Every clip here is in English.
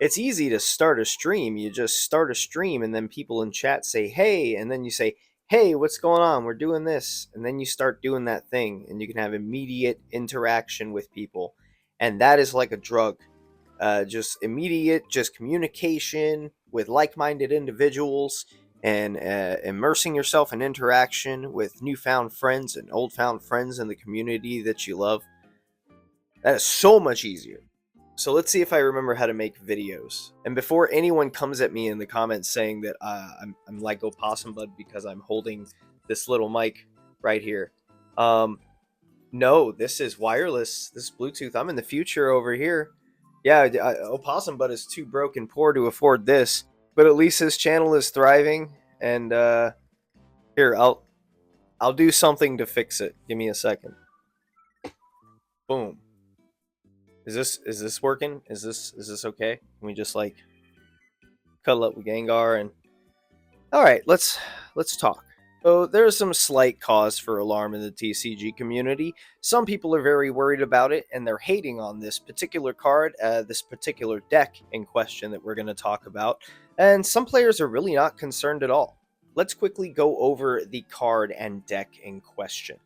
It's easy to start a stream. You just start a stream, and then people in chat say, hey, and then you say, hey, what's going on? We're doing this. And then you start doing that thing, and you can have immediate interaction with people. And that is like a drug. Just immediate, just communication with like minded individuals and immersing yourself in interaction with newfound friends and old found friends in the community that you love. That is so much easier. So let's see if I remember how to make videos. And before anyone comes at me in the comments saying that I'm like Opossum Bud because I'm holding this little mic right here. No, this is wireless. This is Bluetooth. I'm in the future over here. Yeah, Opossum Bud is too broke and poor to afford this, but at least his channel is thriving. And here, I'll do something to fix it. Give me a second. Boom. Is this working? Is this okay? Can we just like cuddle up with Gengar and all right, let's talk. So there's some slight cause for alarm in the TCG community. Some people are very worried about it, and they're hating on this particular card, this particular deck in question that we're going to talk about. And some players are really not concerned at all. Let's quickly go over the card and deck in question.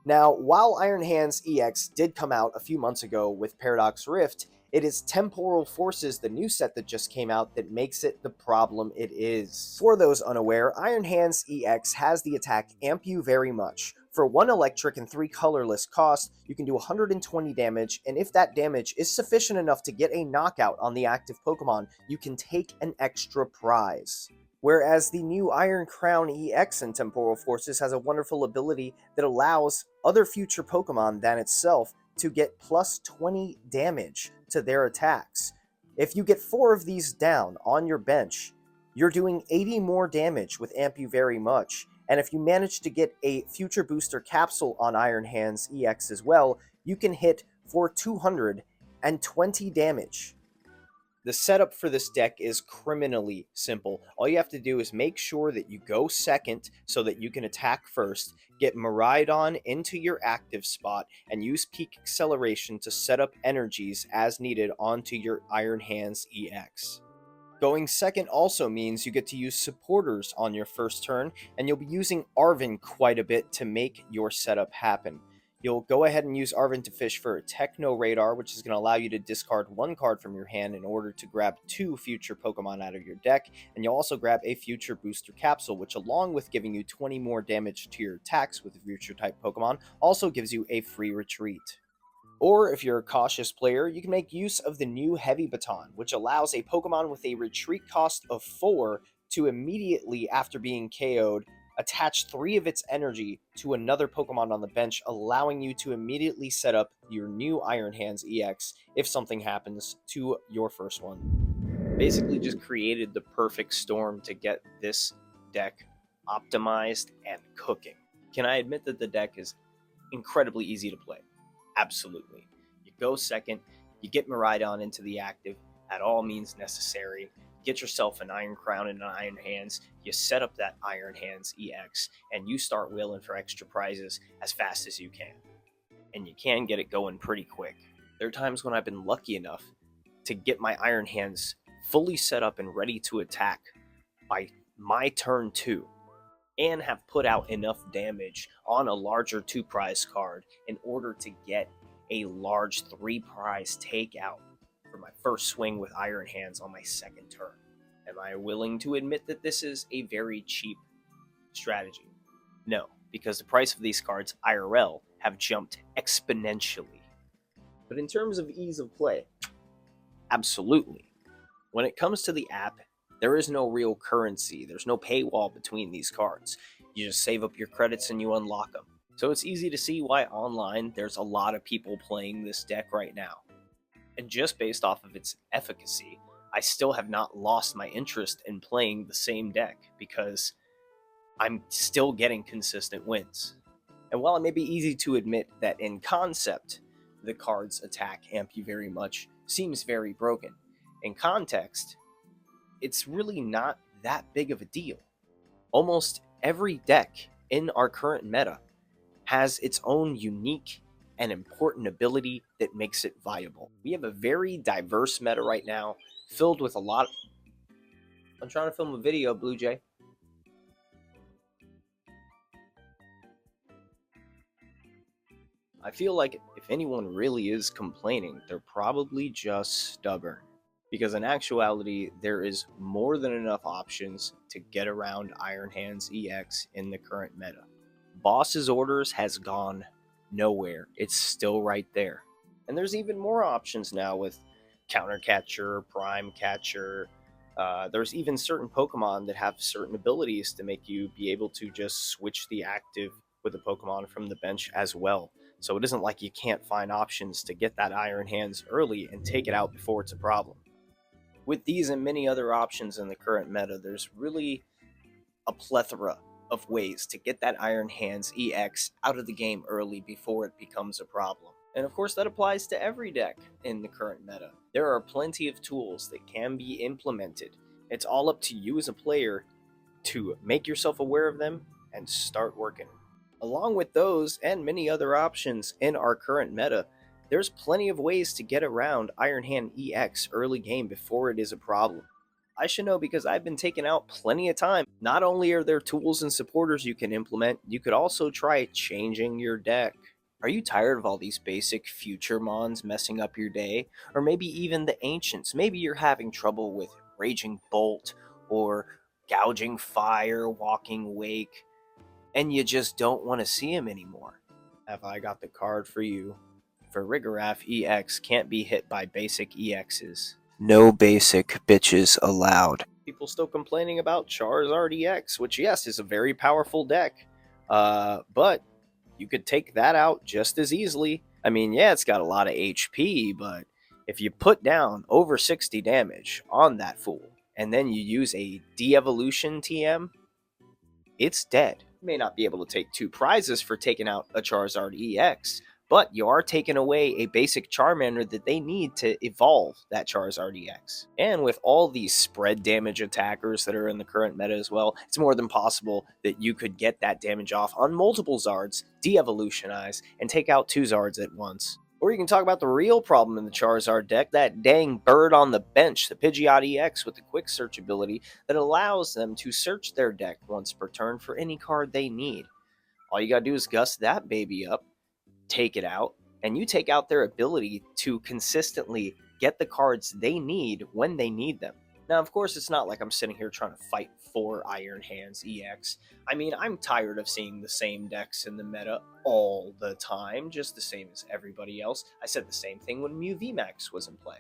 Now, while Iron Hands EX did come out a few months ago with Paradox Rift, it is Temporal Forces, the new set that just came out, that makes it the problem it is. For those unaware, Iron Hands EX has the attack Amp You Very Much. For 1 electric and 3 colorless cost, you can do 120 damage, and if that damage is sufficient enough to get a knockout on the active Pokemon, you can take an extra prize. Whereas the new Iron Crown EX in Temporal Forces has a wonderful ability that allows other future Pokemon than itself to get plus 20 damage to their attacks. If you get 4 of these down on your bench, you're doing 80 more damage with Amp You Very Much. And if you manage to get a Future Booster Capsule on Iron Hands EX as well, you can hit for 220 damage. The setup for this deck is criminally simple. All you have to do is make sure that you go second so that you can attack first, get Miraidon into your active spot, and use Peak Acceleration to set up energies as needed onto your Iron Hands EX. Going second also means you get to use supporters on your first turn, and you'll be using Arven quite a bit to make your setup happen. You'll go ahead and use Arven to fish for a Techno Radar, which is going to allow you to discard 1 card from your hand in order to grab 2 future Pokemon out of your deck, and you'll also grab a Future Booster Capsule, which along with giving you 20 more damage to your attacks with Future type Pokemon, also gives you a free retreat. Or if you're a cautious player, you can make use of the new Heavy Baton, which allows a Pokemon with a retreat cost of 4 to immediately, after being KO'd, attach 3 of its energy to another Pokemon on the bench, allowing you to immediately set up your new Iron Hands EX if something happens to your first one. Basically just created the perfect storm to get this deck optimized and cooking. Can I admit that the deck is incredibly easy to play? Absolutely. You go second, you get Miraidon into the active at all means necessary, get yourself an Iron Crown and an Iron Hands, you set up that Iron Hands EX, and you start wheeling for extra prizes as fast as you can. And you can get it going pretty quick. There are times when I've been lucky enough to get my Iron Hands fully set up and ready to attack by my turn 2. And have put out enough damage on a larger 2 prize card in order to get a large 3 prize takeout for my first swing with Iron Hands on my second turn. Am I willing to admit that this is a very cheap strategy? No, because the price of these cards IRL have jumped exponentially. But in terms of ease of play, absolutely. When it comes to the app, there is no real currency. There's no paywall between these cards. You just save up your credits and you unlock them. So it's easy to see why online there's a lot of people playing this deck right now. And just based off of its efficacy, I still have not lost my interest in playing the same deck because I'm still getting consistent wins. And while it may be easy to admit that in concept, the card's attack Amp You Very Much seems very broken, in context, it's really not that big of a deal. Almost every deck in our current meta has its own unique and important ability that makes it viable. We have a very diverse meta right now, filled with a lot. I'm trying to film a video, Blue Jay. I feel like if anyone really is complaining, they're probably just stubborn. Because in actuality, there is more than enough options to get around Iron Hands EX in the current meta. Boss's Orders has gone nowhere. It's still right there. And there's even more options now with Counter Catcher, Prime Catcher. There's even certain Pokemon that have certain abilities to make you be able to just switch the active with a Pokemon from the bench as well. So it isn't like you can't find options to get that Iron Hands early and take it out before it's a problem. With these and many other options in the current meta, there's really a plethora of ways to get that Iron Hands EX out of the game early before it becomes a problem. And of course, that applies to every deck in the current meta. There are plenty of tools that can be implemented. It's all up to you as a player to make yourself aware of them and start working. Along with those and many other options in our current meta, there's plenty of ways to get around Iron Hand EX early game before it is a problem. I should know because I've been taken out plenty of time. Not only are there tools and supporters you can implement, you could also try changing your deck. Are you tired of all these basic future mons messing up your day? Or maybe even the ancients? Maybe you're having trouble with Raging Bolt or Gouging Fire, Walking Wake, and you just don't want to see him anymore. Have I got the card for you? For Rigoraph EX can't be hit by basic EXs. No basic bitches allowed. People still complaining about Charizard EX, which yes is a very powerful deck, but you could take that out just as easily. I mean, yeah, it's got a lot of HP, but if you put down over 60 damage on that fool, and then you use a de-evolution TM, it's dead. You may not be able to take 2 prizes for taking out a Charizard EX, but you are taking away a basic Charmander that they need to evolve that Charizard EX. And with all these spread damage attackers that are in the current meta as well, it's more than possible that you could get that damage off on multiple Zards, de-evolutionize, and take out 2 Zards at once. Or you can talk about the real problem in the Charizard deck, that dang bird on the bench, the Pidgeot EX with the quick search ability that allows them to search their deck once per turn for any card they need. All you gotta do is gust that baby up, take it out, and you take out their ability to consistently get the cards they need when they need them. Now, of course, it's not like I'm sitting here trying to fight for Iron Hands EX. I mean, I'm tired of seeing the same decks in the meta all the time, just the same as everybody else. I said the same thing when Mew VMAX was in play.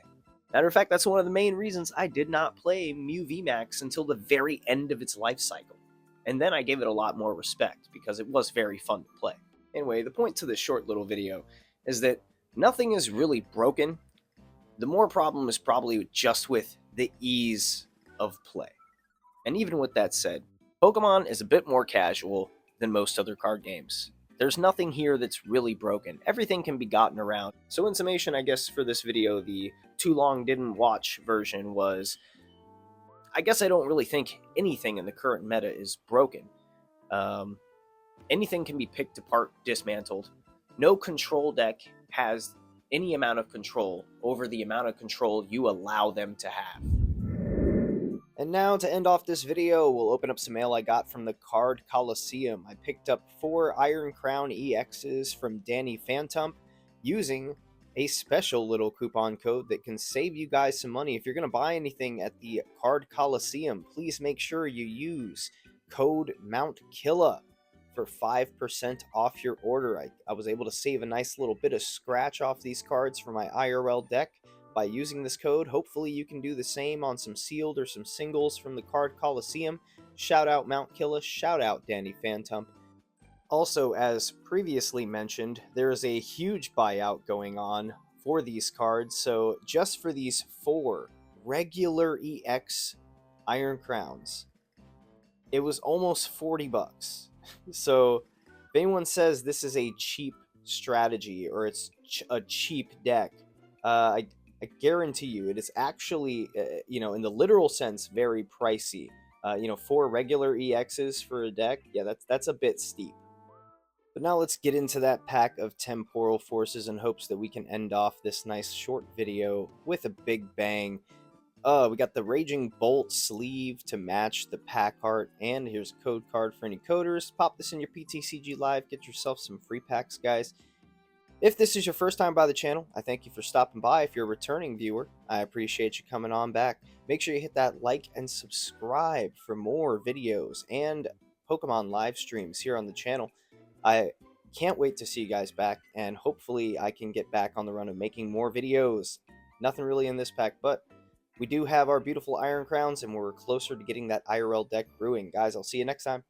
Matter of fact, that's one of the main reasons I did not play Mew VMAX until the very end of its life cycle. And then I gave it a lot more respect because it was very fun to play. Anyway, the point to this short little video is that nothing is really broken. The more problem is probably just with the ease of play. And even with that said, Pokemon is a bit more casual than most other card games. There's nothing here that's really broken. Everything can be gotten around. So in summation, I guess for this video, the too long didn't watch version was, I guess I don't really think anything in the current meta is broken. Anything can be picked apart, dismantled. No control deck has any amount of control over the amount of control you allow them to have. And now to end off this video, we'll open up some mail I got from the Card Coliseum. I picked up 4 Iron Crown EXs from Danny Phantom using a special little coupon code that can save you guys some money. If you're going to buy anything at the Card Coliseum, please make sure you use code MountKilla for 5% off your order. I was able to save a nice little bit of scratch off these cards for my IRL deck by using this code. Hopefully you can do the same on some sealed or some singles from the Card Coliseum. Shout out MountKilla, shout out Danny Phantom. Also, as previously mentioned, there is a huge buyout going on for these cards, so just for these 4 regular EX Iron Crowns, it was almost 40 bucks. So if anyone says this is a cheap strategy or it's a cheap deck, I guarantee you it is actually, in the literal sense, very pricey. 4 regular EXs for a deck, yeah, that's a bit steep. But now let's get into that pack of Temporal Forces in hopes that we can end off this nice short video with a big bang. We got the Raging Bolt sleeve to match the pack art, and here's a code card for any coders. Pop this in your PTCG Live, get yourself some free packs, guys. If this is your first time by the channel, I thank you for stopping by. If you're a returning viewer, I appreciate you coming on back. Make sure you hit that like and subscribe for more videos and Pokemon live streams here on the channel. I can't wait to see you guys back, and hopefully I can get back on the run of making more videos. Nothing really in this pack, but we do have our beautiful Iron Crowns, and we're closer to getting that IRL deck brewing. Guys, I'll see you next time.